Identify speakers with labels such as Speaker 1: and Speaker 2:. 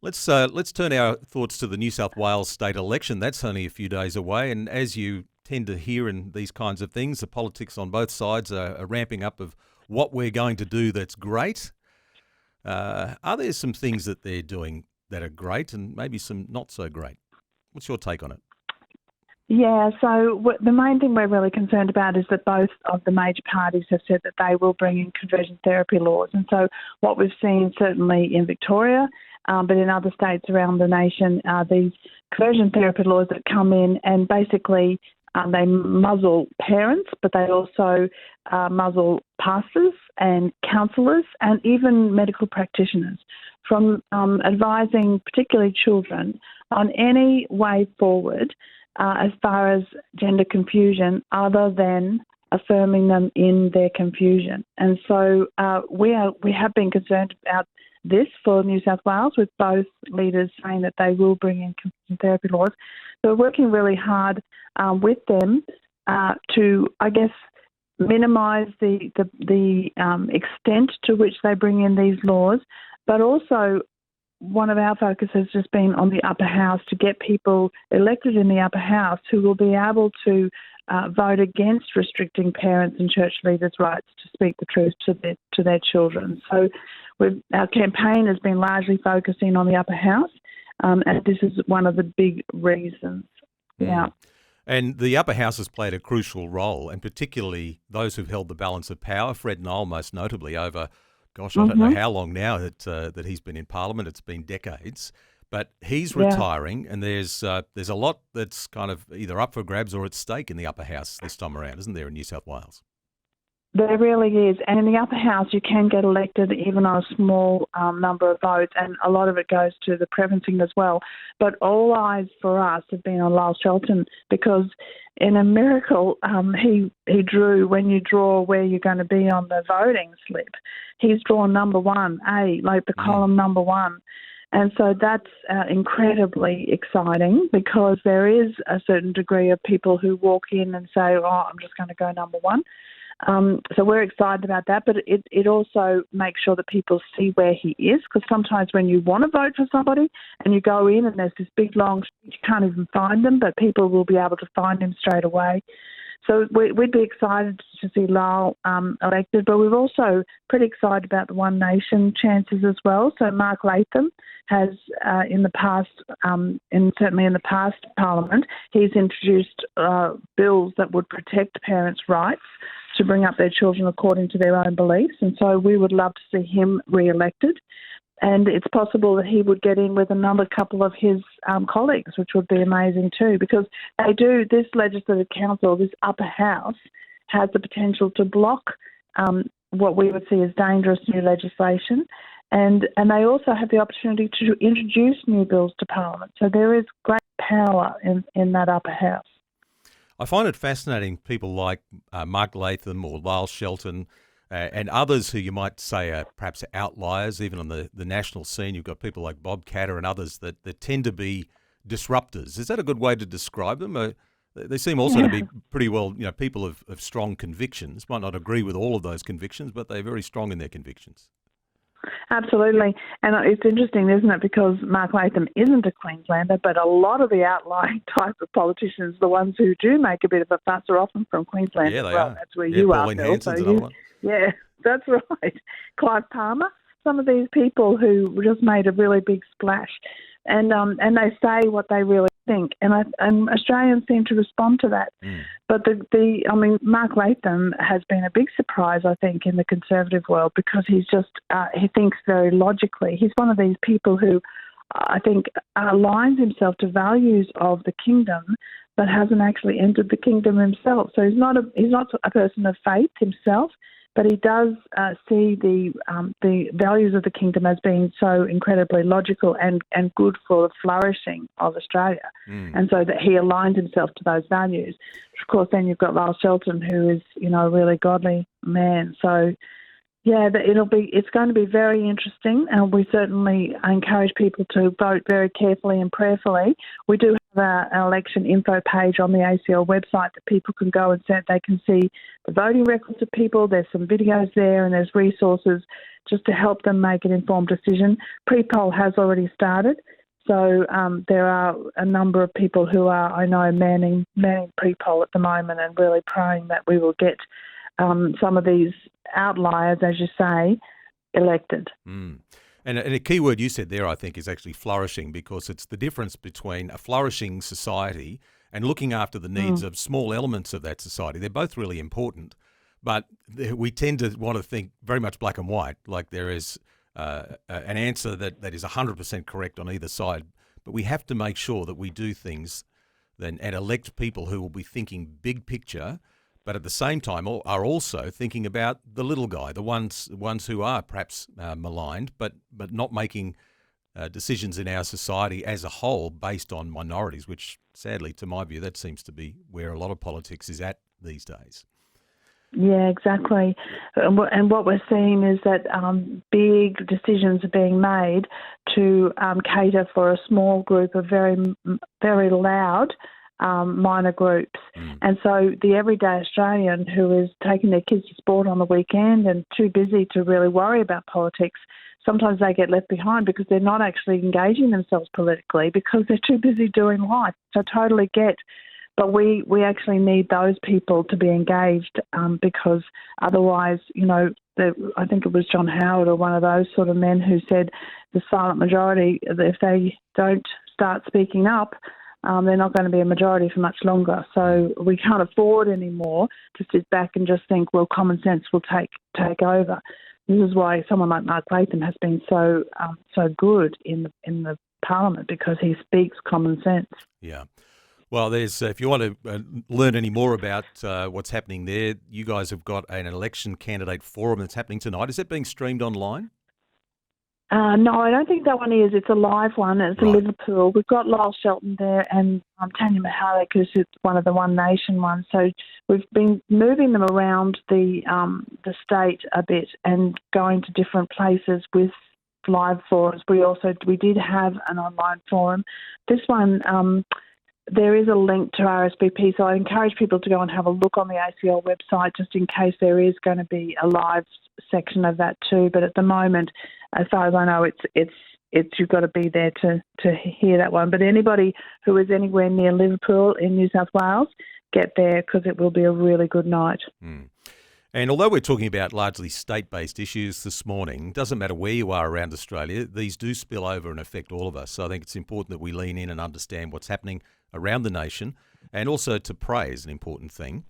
Speaker 1: Let's turn our thoughts to the New South Wales State Election. That's only a few days away, and as you tend to hear in these kinds of things, the politics on both sides are ramping up of what we're going to do that's great. Are there some things that they're doing that are great and maybe some not so great? What's your take on it?
Speaker 2: Yeah, so the main thing we're really concerned about is that both of the major parties have said that they will bring in conversion therapy laws. And so what we've seen certainly in Victoria, but in other states around the nation, are these conversion therapy laws that come in and basically they muzzle parents, but they also muzzle pastors and counsellors and even medical practitioners from advising particularly children on any way forward as far as gender confusion other than affirming them in their confusion. And so we have been concerned about this for New South Wales, with both leaders saying that they will bring in conversion therapy laws. So we're working really hard with them to, I guess, minimise the extent to which they bring in these laws, but also one of our focus has just been on the upper house to get people elected in the upper house who will be able to vote against restricting parents and church leaders' rights to speak the truth to their children. So our campaign has been largely focusing on the upper house, and this is one of the big reasons. Yeah.
Speaker 1: And the upper house has played a crucial role, and particularly those who've held the balance of power, Fred Noel most notably over, I don't know how long now that he's been in Parliament. It's been decades. But he's retiring, and there's a lot that's kind of either up for grabs or at stake in the upper house this time around, isn't there, in New South Wales?
Speaker 2: There really is. And in the upper house, you can get elected even on a small number of votes, and a lot of it goes to the preferencing as well. But all eyes for us have been on Lyle Shelton, because in a miracle, he drew, when you draw where you're going to be on the voting slip, he's drawn number 1A, like the column number 1. And so that's incredibly exciting, because there is a certain degree of people who walk in and say, I'm just going to go number 1. So we're excited about that, but it also makes sure that people see where he is, because sometimes when you want to vote for somebody and you go in and there's this big long, you can't even find them, but people will be able to find him straight away. So we'd be excited to see Lyle elected, but we're also pretty excited about the One Nation chances as well. So Mark Latham has, in the past, and certainly in the past Parliament, he's introduced bills that would protect parents' rights to bring up their children according to their own beliefs. And so we would love to see him re-elected. And it's possible that he would get in with another couple of his colleagues, which would be amazing too, because this Legislative Council, this upper house, has the potential to block what we would see as dangerous new legislation. And they also have the opportunity to introduce new bills to Parliament. So there is great power in that upper house.
Speaker 1: I find it fascinating, people like Mark Latham or Lyle Shelton and others who you might say are perhaps outliers, even on the national scene. You've got people like Bob Catter and others that tend to be disruptors. Is that a good way to describe them? They seem also to be pretty well, people of strong convictions. Might not agree with all of those convictions, but they're very strong in their convictions.
Speaker 2: Absolutely. And it's interesting, isn't it, because Mark Latham isn't a Queenslander, but a lot of the outlying type of politicians, the ones who do make a bit of a fuss, are often from Queensland as well. That's where you are, Phil. Yeah, that's right. Clive Palmer, some of these people who just made a really big splash, and they say what they really think, and Australians seem to respond to that. But Mark Latham has been a big surprise, I think, in the Conservative world, because he's just he thinks very logically. He's one of these people who I think aligns himself to values of the kingdom, but hasn't actually entered the kingdom himself. So he's not a person of faith himself, but he does see the values of the kingdom as being so incredibly logical and good for the flourishing of Australia. And so that he aligns himself to those values. Of course, then you've got Lyle Shelton, who is, a really godly man. So, Yeah, it's going to be very interesting, and we certainly encourage people to vote very carefully and prayerfully. We do have an election info page on the ACL website that people can go and set. They can see the voting records of people. There's some videos there, and there's resources just to help them make an informed decision. Pre-poll has already started, so there are a number of people who are, I know, manning pre-poll at the moment, and really praying that we will get some of these outliers, as you say, elected.
Speaker 1: Mm. And a key word you said there, I think, is actually flourishing, because it's the difference between a flourishing society and looking after the needs of small elements of that society. They're both really important, but we tend to want to think very much black and white, like there is an answer that is 100% correct on either side. But we have to make sure that we do things and elect people who will be thinking big picture, but at the same time are also thinking about the little guy, the ones who are perhaps maligned, but not making decisions in our society as a whole based on minorities, which sadly, to my view, that seems to be where a lot of politics is at these days.
Speaker 2: Yeah, exactly. And what we're seeing is that big decisions are being made to cater for a small group of very, very loud minor groups. And so the everyday Australian who is taking their kids to sport on the weekend and too busy to really worry about politics, sometimes they get left behind because they're not actually engaging themselves politically because they're too busy doing life. So I totally get. But we actually need those people to be engaged because otherwise, I think it was John Howard or one of those sort of men who said the silent majority, if they don't start speaking up, they're not going to be a majority for much longer. So we can't afford anymore to sit back and just think, well, common sense will take over. This is why someone like Mark Latham has been so good in the Parliament, because he speaks common sense.
Speaker 1: Yeah. Well, there's if you want to learn any more about what's happening there, you guys have got an election candidate forum that's happening tonight. Is it being streamed online?
Speaker 2: No, I don't think that one is. It's a live one. It's in Liverpool. We've got Lyle Shelton there and Tanya Mahalik, who's one of the One Nation ones. So we've been moving them around the state a bit and going to different places with live forums. We did have an online forum. This one, there is a link to RSVP, so I encourage people to go and have a look on the ACL website just in case there is going to be a live section of that too. But at the moment, as far as I know, it's you've got to be there to hear that one. But anybody who is anywhere near Liverpool in New South Wales, get there because it will be a really good night.
Speaker 1: And although we're talking about largely state-based issues this morning, doesn't matter where you are around Australia, these do spill over and affect all of us. So I think it's important that we lean in and understand what's happening around the nation, and also to pray is an important thing.